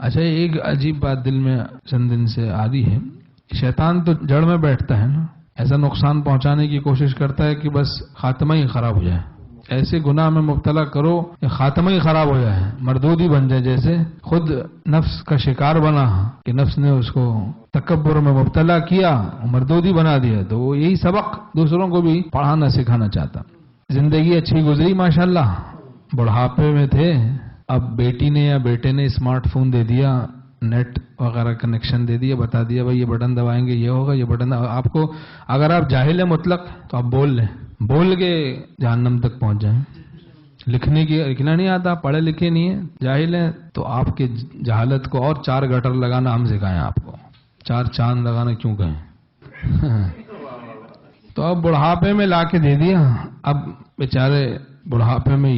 اچھا، ایک عجیب بات دل میں چند دن سے آ رہی ہے. شیطان تو جڑ میں بیٹھتا ہے نا، ایسا نقصان پہنچانے کی کوشش کرتا ہے کہ بس خاتمہ ہی خراب ہو جائے. ایسے گناہ میں مبتلا کرو کہ خاتمہ ہی خراب ہو جائے، مردود ہی بن جائے. جیسے خود نفس کا شکار بنا کہ نفس نے اس کو تکبر میں مبتلا کیا، مردود ہی بنا دیا. تو وہ یہی سبق دوسروں کو بھی پڑھانا سکھانا چاہتا. زندگی اچھی گزری ماشاءاللہ، بڑھاپے میں تھے، اب بیٹی نے یا بیٹے نے اسمارٹ فون دے دیا، نیٹ وغیرہ کنیکشن دے دیا، بتا دیا بھائی یہ بٹن دبائیں گے یہ ہوگا، یہ بٹن آپ کو. اگر آپ جاہل ہیں مطلق تو آپ بول لیں، بول کے جہنم تک پہنچ جائیں. لکھنا نہیں آتا، پڑھے لکھے نہیں ہیں، جاہل ہیں، تو آپ کے جہالت کو اور 4 گٹر لگانا ہم سکھائیں آپ کو. 4 چاند لگانا کیوں کہیں؟ تو اب بڑھاپے میں لا کے دے دیا. اب بیچارے بڑھاپے میں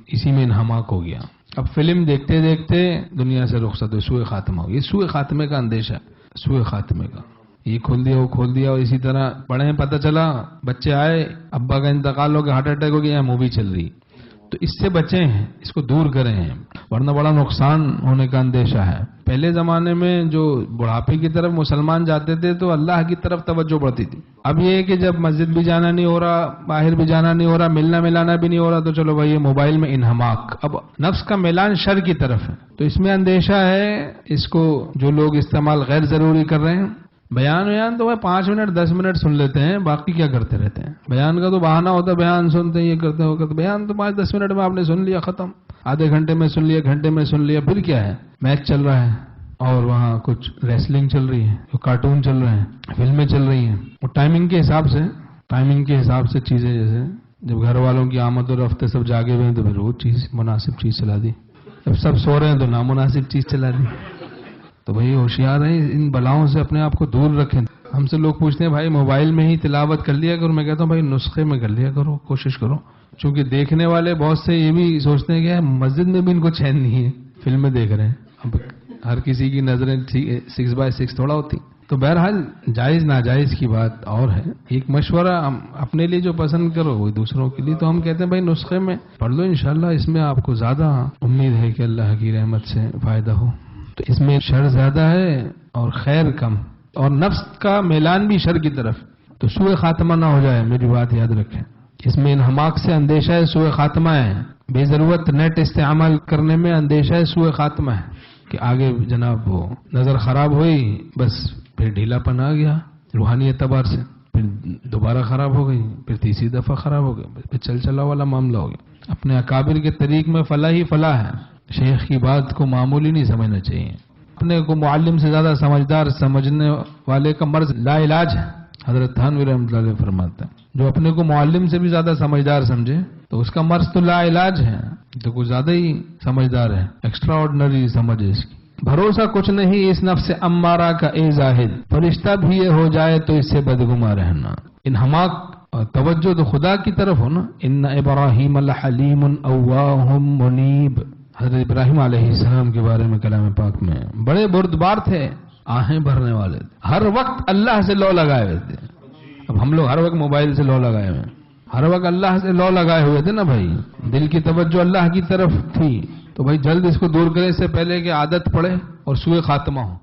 اسی میں انہماک ہو گیا. اب فلم دیکھتے دیکھتے دنیا سے رخصت ہوئی، سوء خاتمہ ہو گئی. سوء خاتمے کا اندیشہ، سوء خاتمے کا. یہ کھول دیا وہ کھول دیا. اور اسی طرح پڑھے ہیں، پتہ چلا بچے آئے، ابا کا انتقال ہو گیا، ہارٹ اٹیک ہو گیا، مووی چل رہی. تو اس سے بچیں ہیں، اس کو دور کریں ہیں، ورنہ بڑا نقصان ہونے کا اندیشہ ہے. پہلے زمانے میں جو بڑھاپے کی طرف مسلمان جاتے تھے تو اللہ کی طرف توجہ بڑھتی تھی. اب یہ ہے کہ جب مسجد بھی جانا نہیں ہو رہا، باہر بھی جانا نہیں ہو رہا، ملنا ملانا بھی نہیں ہو رہا، تو چلو بھائی یہ موبائل میں انہماک. اب نفس کا میلان شر کی طرف ہے، تو اس میں اندیشہ ہے. اس کو جو لوگ استعمال غیر ضروری کر رہے ہیں، بیان تو وہ 5 منٹ 10 منٹ سن لیتے ہیں، باقی کیا کرتے رہتے ہیں. بیان کا تو بہانہ ہوتا ہے، بیان سنتے ہیں، یہ کرتے ہیں وہ کرتے. بیان تو 5-10 منٹ میں آپ نے سن لیا، ختم. آدھے گھنٹے میں سن لیا، گھنٹے میں سن لیا. پھر کیا ہے، میچ چل رہا ہے اور وہاں کچھ ریسلنگ چل رہی ہے، کارٹون چل رہے ہیں، فلمیں چل رہی ہیں. اور ٹائمنگ کے حساب سے چیزیں، جیسے جب گھر والوں کی آمد و رفت سب جاگے ہوئے ہیں تو پھر وہ چیز مناسب چیز چلا دی. جب سب سو رہے ہیں تو نامناسب چیز چلا دی. تو بھائی ہوشیار رہیں، ان بلاؤں سے اپنے آپ کو دور رکھیں. ہم سے لوگ پوچھتے ہیں بھائی موبائل میں ہی تلاوت کر لیا کرو. میں کہتا ہوں بھائی نسخے میں کر لیا کرو، کوشش کرو. چونکہ دیکھنے والے بہت سے یہ بھی سوچتے ہیں کہ مسجد میں بھی ان کو چین نہیں ہے، فلمیں دیکھ رہے ہیں. اب ہر کسی کی نظریں 6x6 تھوڑا ہوتی. تو بہرحال جائز ناجائز کی بات اور ہے. ایک مشورہ اپنے لیے جو پسند کرو وہ دوسروں کے لیے. تو ہم کہتے ہیں بھائی نسخے میں پڑھ لو، انشاءاللہ اس میں آپ کو زیادہ امید ہے کہ اللہ کی رحمت سے فائدہ ہو. تو اس میں شر زیادہ ہے اور خیر کم، اور نفس کا میلان بھی شر کی طرف. تو سوء خاتمہ نہ ہو جائے، میری بات یاد رکھیں. اس میں انہماک سے اندیشہ ہے، سوء خاتمہ ہے. بے ضرورت نیٹ استعمال کرنے میں اندیشہ ہے، سوء خاتمہ ہے کہ آگے جناب وہ نظر خراب ہوئی، بس پھر ڈھیلا پن آ گیا روحانی اعتبار سے، پھر دوبارہ خراب ہو گئی، پھر تیسری دفعہ خراب ہو گئی، پھر چلا والا معاملہ ہو گیا. اپنے اکابر کے طریق میں فلاح ہی فلاح ہے. شیخ کی بات کو معمولی نہیں سمجھنا چاہیے. اپنے کو معلم سے زیادہ سمجھدار سمجھنے والے کا مرض لا علاج ہے. حضرت تھانوی رحمۃ اللہ علیہ فرماتا ہے جو اپنے کو معلم سے بھی زیادہ سمجھدار سمجھے تو اس کا مرض تو لا علاج ہے، تو کچھ زیادہ ہی سمجھدار ہے، ایکسٹرا آرڈنری سمجھ ہے اس کی. بھروسہ کچھ نہیں اس نفس امارہ کا اے زاہد، فرشتہ بھی یہ ہو جائے تو اس سے بدگما رہنا. انہماک توجہ تو خدا کی طرف ہو نا. ان ابراہیم لحلیم اواہ منیب، حضرت ابراہیم علیہ السلام کے بارے میں کلام پاک میں بڑے بردبار تھے، آہیں بھرنے والے تھے، ہر وقت اللہ سے لو لگائے ہوئے تھے. اب ہم لوگ ہر وقت موبائل سے لو لگائے ہوئے ہیں، ہر وقت اللہ سے لو لگائے ہوئے تھے نا بھائی. دل کی توجہ اللہ کی طرف تھی. تو بھائی جلد اس کو دور کرے، اس سے پہلے کہ عادت پڑے اور سوء خاتمہ ہو.